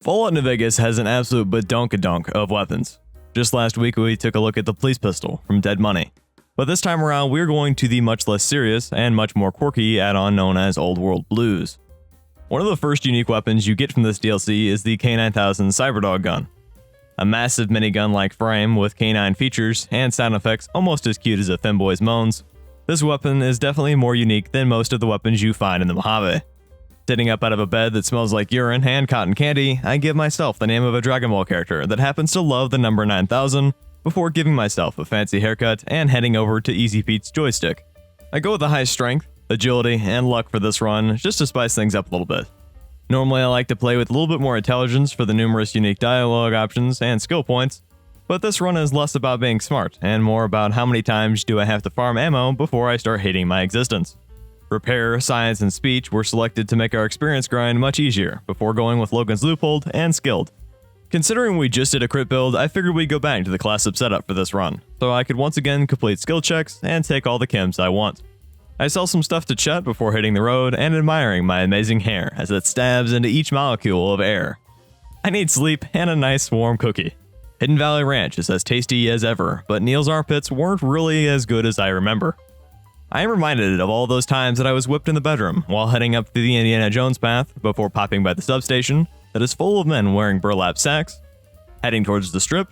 Fallout New Vegas has an absolute badonkadonk of weapons. Just last week we took a look at the police pistol from Dead Money. But this time around we're going to the much less serious and much more quirky add-on known as Old World Blues. One of the first unique weapons you get from this DLC is the K9000 Cyberdog Gun. A massive minigun-like frame with canine features and sound effects almost as cute as a femboy's moans, this weapon is definitely more unique than most of the weapons you find in the Mojave. Sitting up out of a bed that smells like urine and cotton candy, I give myself the name of a Dragon Ball character that happens to love the number 9000 before giving myself a fancy haircut and heading over to Easy Pete's joystick. I go with the high strength, agility, and luck for this run just to spice things up a little bit. Normally I like to play with a little bit more intelligence for the numerous unique dialogue options and skill points, but this run is less about being smart and more about how many times do I have to farm ammo before I start hating my existence. Repair, Science, and Speech were selected to make our experience grind much easier before going with Logan's Loophole and Skilled. Considering we just did a crit build, I figured we'd go back to the classic setup for this run, so I could once again complete skill checks and take all the chems I want. I sell some stuff to Chet before hitting the road and admiring my amazing hair as it stabs into each molecule of air. I need sleep and a nice warm cookie. Hidden Valley Ranch is as tasty as ever, but Neil's armpits weren't really as good as I remember. I am reminded of all those times that I was whipped in the bedroom while heading up the Indiana Jones path before popping by the substation that is full of men wearing burlap sacks, heading towards the strip,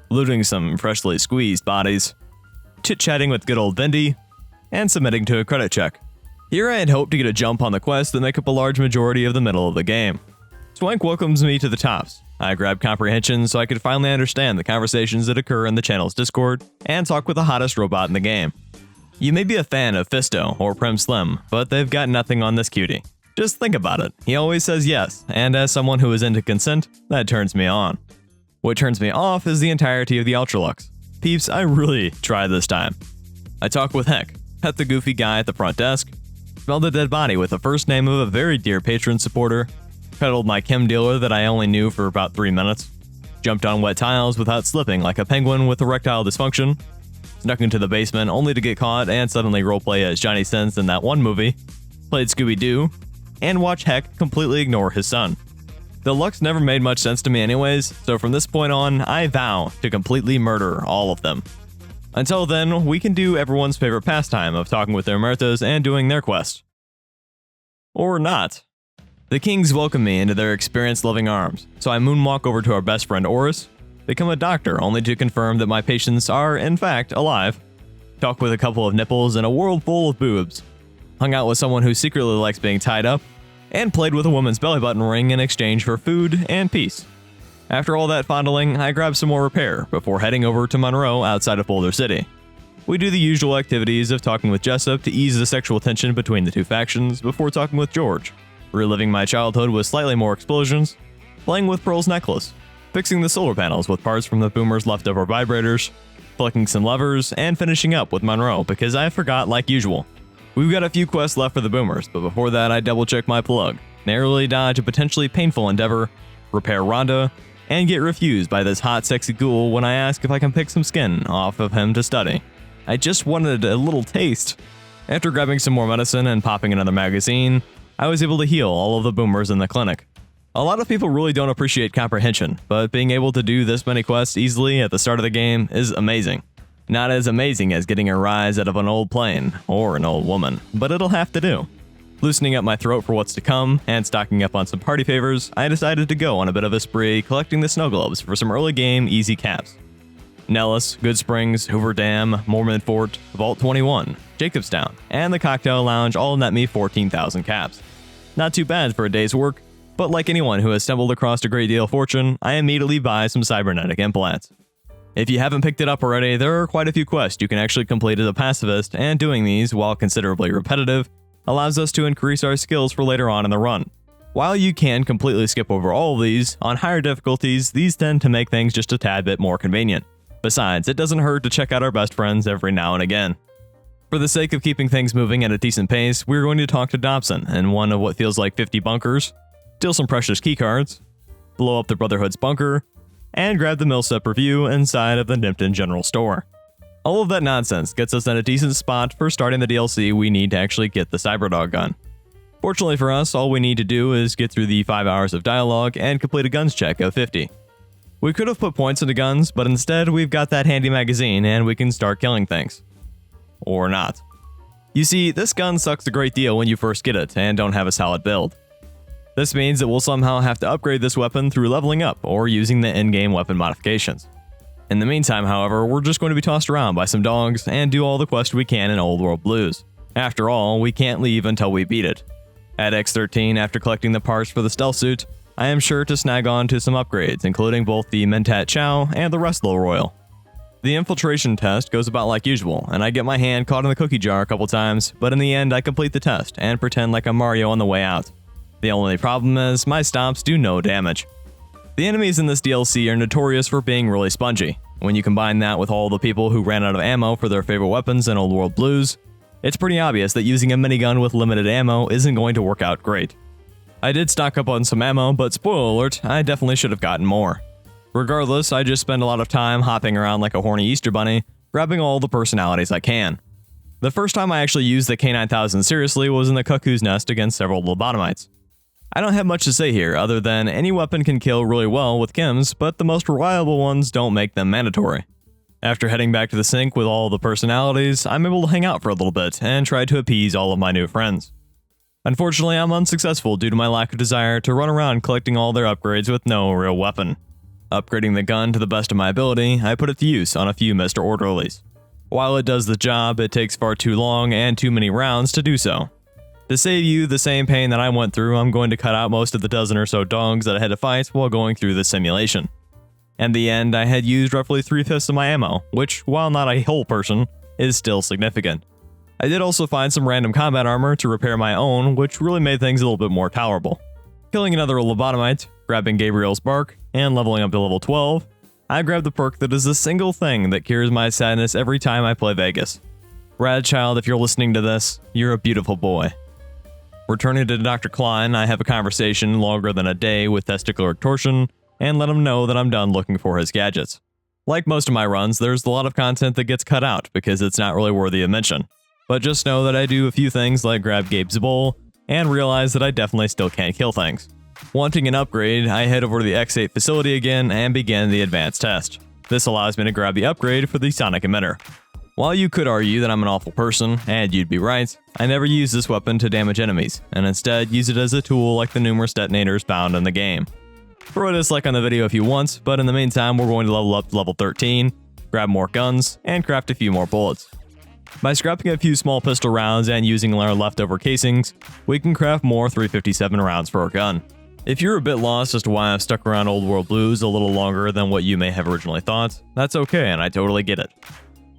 looting some freshly squeezed bodies, chit-chatting with good old Vindy, and submitting to a credit check. Here I had hoped to get a jump on the quests that make up a large majority of the middle of the game. Swank welcomes me to the tops. I grab comprehension so I could finally understand the conversations that occur in the channel's Discord and talk with the hottest robot in the game. You may be a fan of Fisto or Prim Slim, but they've got nothing on this cutie. Just think about it, he always says yes, and as someone who is into consent, that turns me on. What turns me off is the entirety of the Ultralux. Peeps, I really tried this time. I talk with Heck, pet the goofy guy at the front desk, smelled the dead body with the first name of a very dear patron supporter, peddled my chem dealer that I only knew for about 3 minutes, jumped on wet tiles without slipping like a penguin with erectile dysfunction, snuck into the basement only to get caught and suddenly roleplay as Johnny Sins in that one movie, played Scooby-Doo, and watch Heck completely ignore his son. The Lux never made much sense to me anyways, so from this point on, I vow to completely murder all of them. Until then, we can do everyone's favorite pastime of talking with their Merthas and doing their quest. Or not. The Kings welcome me into their experience-loving arms, so I moonwalk over to our best friend Oris, become a doctor only to confirm that my patients are, in fact, alive, talk with a couple of nipples in a world full of boobs, hung out with someone who secretly likes being tied up, and played with a woman's belly button ring in exchange for food and peace. After all that fondling, I grab some more repair before heading over to Monroe outside of Boulder City. We do the usual activities of talking with Jessup to ease the sexual tension between the two factions before talking with George, reliving my childhood with slightly more explosions, playing with Pearl's necklace, fixing the solar panels with parts from the boomer's leftover vibrators, flicking some levers, and finishing up with Monroe because I forgot like usual. We've got a few quests left for the boomers, but before that I double check my plug, narrowly dodge a potentially painful endeavor, repair Rhonda, and get refused by this hot sexy ghoul when I ask if I can pick some skin off of him to study. I just wanted a little taste. After grabbing some more medicine and popping another magazine, I was able to heal all of the boomers in the clinic. A lot of people really don't appreciate comprehension, but being able to do this many quests easily at the start of the game is amazing. Not as amazing as getting a rise out of an old plane, or an old woman, but it'll have to do. Loosening up my throat for what's to come, and stocking up on some party favors, I decided to go on a bit of a spree collecting the snow globes for some early game easy caps. Nellis, Good Springs, Hoover Dam, Mormon Fort, Vault 21, Jacobstown, and the Cocktail Lounge all net me 14,000 caps. Not too bad for a day's work, but like anyone who has stumbled across a great deal of fortune, I immediately buy some cybernetic implants. If you haven't picked it up already, there are quite a few quests you can actually complete as a pacifist, and doing these, while considerably repetitive, allows us to increase our skills for later on in the run. While you can completely skip over all of these, on higher difficulties, these tend to make things just a tad bit more convenient. Besides, it doesn't hurt to check out our best friends every now and again. For the sake of keeping things moving at a decent pace, we're going to talk to Dobson in one of what feels like 50 bunkers, steal some precious keycards, blow up the Brotherhood's bunker, and grab the Millsap review inside of the Nimpton General Store. All of that nonsense gets us in a decent spot for starting the DLC we need to actually get the Cyberdog Gun. Fortunately for us, all we need to do is get through the 5 hours of dialogue and complete a guns check of 50. We could have put points into guns, but instead we've got that handy magazine and we can start killing things. Or not. You see, this gun sucks a great deal when you first get it and don't have a solid build. This means that we'll somehow have to upgrade this weapon through leveling up or using the in-game weapon modifications. In the meantime, however, we're just going to be tossed around by some dogs and do all the quests we can in Old World Blues. After all, we can't leave until we beat it. At X13, after collecting the parts for the stealth suit, I am sure to snag on to some upgrades, including both the Mentat Chow and the Reslo Royal. The infiltration test goes about like usual, and I get my hand caught in the cookie jar a couple times, but in the end I complete the test and pretend like I'm Mario on the way out. The only problem is, my stomps do no damage. The enemies in this DLC are notorious for being really spongy. When you combine that with all the people who ran out of ammo for their favorite weapons in Old World Blues, it's pretty obvious that using a minigun with limited ammo isn't going to work out great. I did stock up on some ammo, but spoiler alert, I definitely should have gotten more. Regardless, I just spend a lot of time hopping around like a horny Easter bunny, grabbing all the personalities I can. The first time I actually used the K9000 seriously was in the Cuckoo's Nest against several lobotomites. I don't have much to say here other than any weapon can kill really well with chems, but the most reliable ones don't make them mandatory. After heading back to the sink with all the personalities, I'm able to hang out for a little bit and try to appease all of my new friends. Unfortunately, I'm unsuccessful due to my lack of desire to run around collecting all their upgrades with no real weapon. Upgrading the gun to the best of my ability, I put it to use on a few Mr. Orderlies. While it does the job, it takes far too long and too many rounds to do so. To save you the same pain that I went through, I'm going to cut out most of the dozen or so dogs that I had to fight while going through the simulation. In the end, I had used roughly 3/5 of my ammo, which, while not a whole person, is still significant. I did also find some random combat armor to repair my own, which really made things a little bit more tolerable. Killing another lobotomite, grabbing Gabriel's bark, and leveling up to level 12, I grabbed the perk that is the single thing that cures my sadness every time I play Vegas. Radchild, if you're listening to this, you're a beautiful boy. Returning to Dr. Klein, I have a conversation longer than a day with Testicular Torsion, and let him know that I'm done looking for his gadgets. Like most of my runs, there's a lot of content that gets cut out because it's not really worthy of mention. But just know that I do a few things like grab Gabe's bowl, and realize that I definitely still can't kill things. Wanting an upgrade, I head over to the X8 facility again and begin the advanced test. This allows me to grab the upgrade for the sonic emitter. While you could argue that I'm an awful person, and you'd be right, I never use this weapon to damage enemies, and instead use it as a tool like the numerous detonators found in the game. Throw a dislike on the video if you want, but in the meantime we're going to level up to level 13, grab more guns, and craft a few more bullets. By scrapping a few small pistol rounds and using our leftover casings, we can craft more 357 rounds for our gun. If you're a bit lost as to why I've stuck around Old World Blues a little longer than what you may have originally thought, that's okay and I totally get it.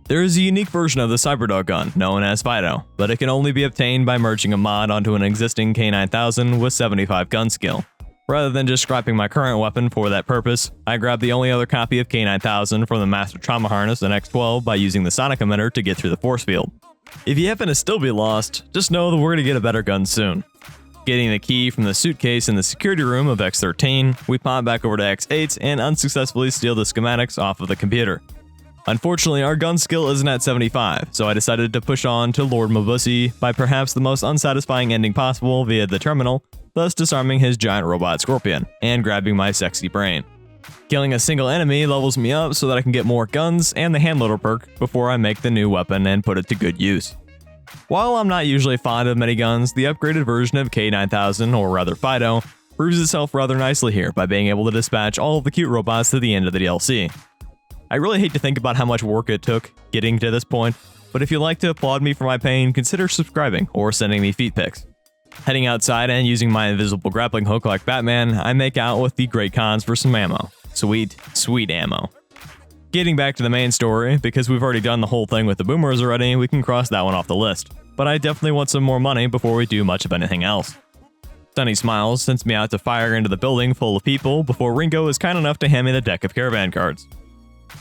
There is a unique version of the Cyberdog Gun, known as Fido, but it can only be obtained by merging a mod onto an existing K9000 with 75 gun skill. Rather than just scrapping my current weapon for that purpose, I grabbed the only other copy of K9000 from the Master Trauma Harness in X12 by using the sonic emitter to get through the force field. If you happen to still be lost, just know that we're going to get a better gun soon. Getting the key from the suitcase in the security room of X13, we pop back over to X8 and unsuccessfully steal the schematics off of the computer. Unfortunately, our gun skill isn't at 75, so I decided to push on to Lord Mabusi by perhaps the most unsatisfying ending possible via the terminal, thus disarming his giant robot scorpion, and grabbing my sexy brain. Killing a single enemy levels me up so that I can get more guns and the handloader perk before I make the new weapon and put it to good use. While I'm not usually fond of miniguns, the upgraded version of K9000, or rather Fido, proves itself rather nicely here by being able to dispatch all of the cute robots to the end of the DLC. I really hate to think about how much work it took getting to this point, but if you'd like to applaud me for my pain, consider subscribing or sending me feet pics. Heading outside and using my invisible grappling hook like Batman, I make out with the Great Khans for some ammo. Sweet, sweet ammo. Getting back to the main story, because we've already done the whole thing with the boomers already, we can cross that one off the list. But I definitely want some more money before we do much of anything else. Sunny Smiles sends me out to fire into the building full of people before Ringo is kind enough to hand me the deck of caravan cards.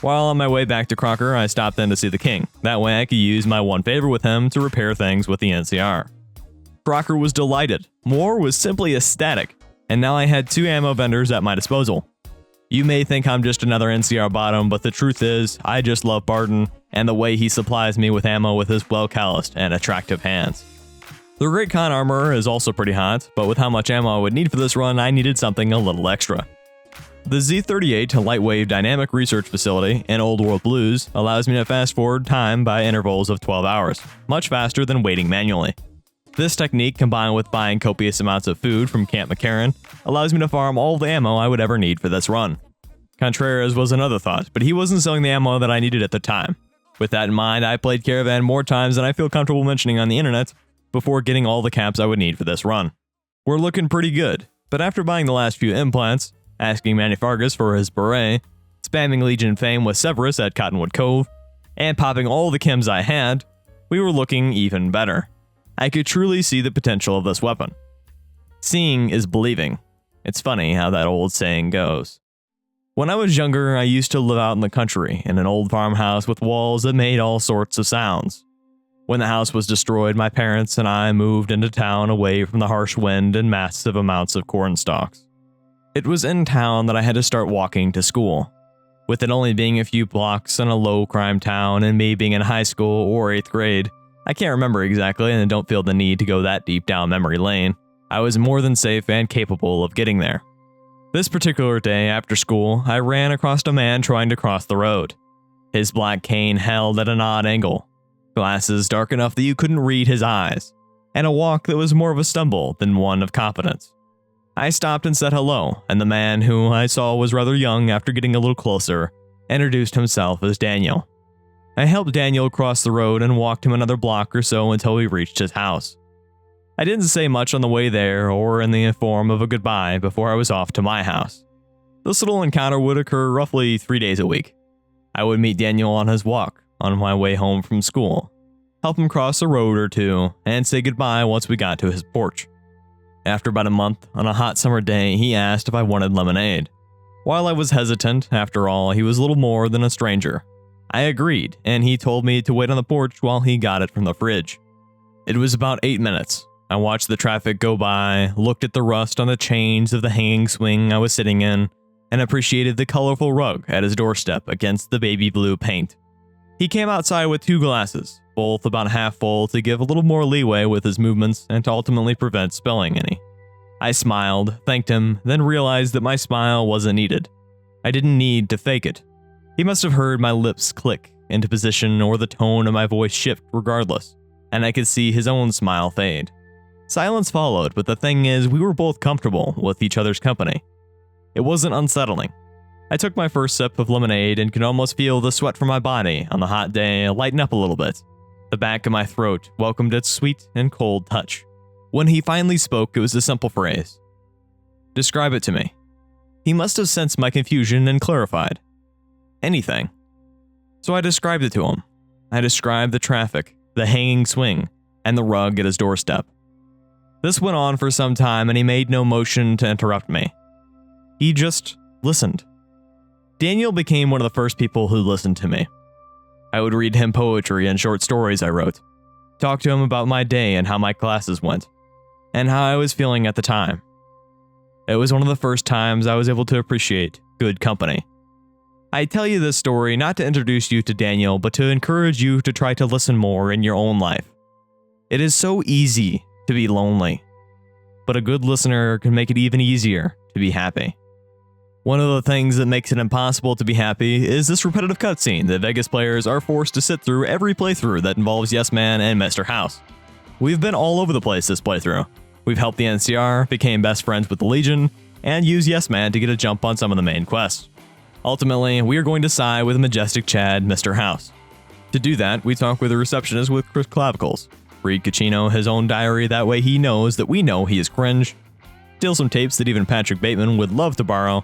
While on my way back to Crocker, I stopped in to see the king. That way I could use my one favor with him to repair things with the NCR. Crocker was delighted. Moore was simply ecstatic. And now I had 2 ammo vendors at my disposal. You may think I'm just another NCR bottom, but the truth is, I just love Barton and the way he supplies me with ammo with his well-calloused and attractive hands. The Great Khan armor is also pretty hot, but with how much ammo I would need for this run, I needed something a little extra. The Z38 Lightwave Dynamic Research Facility in Old World Blues allows me to fast forward time by intervals of 12 hours, much faster than waiting manually. This technique, combined with buying copious amounts of food from Camp McCarran, allows me to farm all the ammo I would ever need for this run. Contreras was another thought, but he wasn't selling the ammo that I needed at the time. With that in mind, I played Caravan more times than I feel comfortable mentioning on the internet before getting all the caps I would need for this run. We're looking pretty good, but after buying the last few implants, asking Manny Fargus for his beret, spamming Legion Fame with Severus at Cottonwood Cove, and popping all the chems I had, we were looking even better. I could truly see the potential of this weapon. Seeing is believing. It's funny how that old saying goes. When I was younger, I used to live out in the country in an old farmhouse with walls that made all sorts of sounds. When the house was destroyed, my parents and I moved into town away from the harsh wind and massive amounts of corn stalks. It was in town that I had to start walking to school. With it only being a few blocks in a low-crime town and me being in high school or 8th grade, I can't remember exactly and don't feel the need to go that deep down memory lane. I was more than safe and capable of getting there. This particular day after school, I ran across a man trying to cross the road. His black cane held at an odd angle, glasses dark enough that you couldn't read his eyes, and a walk that was more of a stumble than one of confidence. I stopped and said hello, and the man, who I saw was rather young after getting a little closer, introduced himself as Daniel. I helped Daniel cross the road and walked him another block or so until we reached his house. I didn't say much on the way there or in the form of a goodbye before I was off to my house. This little encounter would occur roughly 3 days a week. I would meet Daniel on his walk on my way home from school, help him cross a road or two, and say goodbye once we got to his porch. After about a month, on a hot summer day, he asked if I wanted lemonade. While I was hesitant, after all, he was little more than a stranger. I agreed, and he told me to wait on the porch while he got it from the fridge. It was about 8 minutes. I watched the traffic go by, looked at the rust on the chains of the hanging swing I was sitting in, and appreciated the colorful rug at his doorstep against the baby blue paint. He came outside with 2 glasses, both about half full to give a little more leeway with his movements and to ultimately prevent spilling any. I smiled, thanked him, then realized that my smile wasn't needed. I didn't need to fake it. He must have heard my lips click into position or the tone of my voice shift regardless, and I could see his own smile fade. Silence followed, but the thing is, we were both comfortable with each other's company. It wasn't unsettling. I took my first sip of lemonade and could almost feel the sweat from my body on the hot day lighten up a little bit. The back of my throat welcomed its sweet and cold touch. When he finally spoke, it was a simple phrase. "Describe it to me." He must have sensed my confusion and clarified. "Anything." So I described it to him. I described the traffic, the hanging swing, and the rug at his doorstep. This went on for some time and he made no motion to interrupt me. He just listened. Daniel became one of the first people who listened to me. I would read him poetry and short stories I wrote, talk to him about my day and how my classes went, and how I was feeling at the time. It was one of the first times I was able to appreciate good company. I tell you this story not to introduce you to Daniel, but to encourage you to try to listen more in your own life. It is so easy to be lonely, but a good listener can make it even easier to be happy. One of the things that makes it impossible to be happy is this repetitive cutscene that Vegas players are forced to sit through every playthrough that involves Yes Man and Mr. House. We've been all over the place this playthrough. We've helped the NCR, became best friends with the Legion, and used Yes Man to get a jump on some of the main quests. Ultimately, we are going to side with majestic Chad, Mr. House. To do that, we talk with a receptionist with Chris Clavicles, read Cachino his own diary, that way he knows that we know he is cringe, steal some tapes that even Patrick Bateman would love to borrow,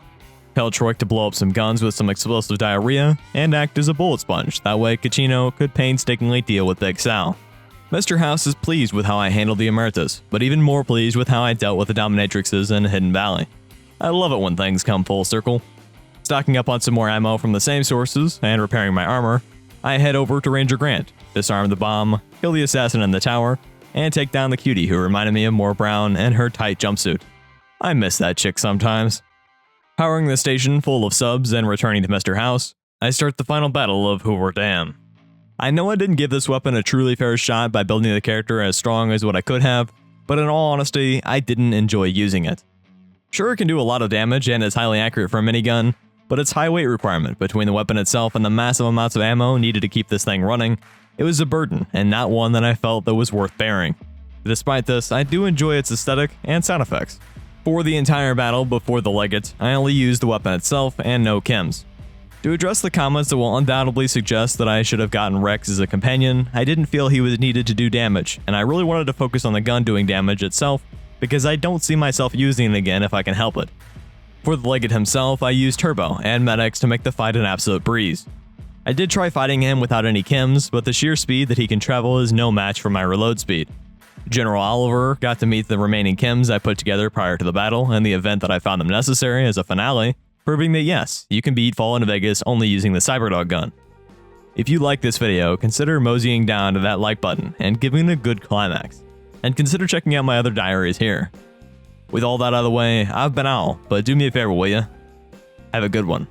tell Troy to blow up some guns with some explosive diarrhea, and act as a bullet sponge, that way Cachino could painstakingly deal with Big Sal. Mr. House is pleased with how I handled the Emeritus, but even more pleased with how I dealt with the Dominatrixes in Hidden Valley. I love it when things come full circle. Stocking up on some more ammo from the same sources, and repairing my armor, I head over to Ranger Grant, disarm the bomb, kill the assassin in the tower, and take down the cutie who reminded me of Moore Brown and her tight jumpsuit. I miss that chick sometimes. Powering the station full of subs and returning to Mr. House, I start the final battle of Hoover Dam. I know I didn't give this weapon a truly fair shot by building the character as strong as what I could have, but in all honesty, I didn't enjoy using it. Sure, it can do a lot of damage and is highly accurate for a minigun, but its high weight requirement between the weapon itself and the massive amounts of ammo needed to keep this thing running, it was a burden and not one that I felt that was worth bearing. Despite this, I do enjoy its aesthetic and sound effects. For the entire battle before the legate, I only used the weapon itself and no chems. To address the comments that will undoubtedly suggest that I should have gotten Rex as a companion, I didn't feel he was needed to do damage, and I really wanted to focus on the gun doing damage itself because I don't see myself using it again if I can help it. For the legate himself, I used turbo and medics to make the fight an absolute breeze. I did try fighting him without any chems, but the sheer speed that he can travel is no match for my reload speed. General Oliver got to meet the remaining chems I put together prior to the battle and the event that I found them necessary as a finale, proving that yes, you can beat Fallen Vegas only using the Cyberdog Gun. If you like this video, consider moseying down to that like button and giving it a good climax, and consider checking out my other diaries here. With all that out of the way, I've been Owl, but do me a favor, will ya? Have a good one.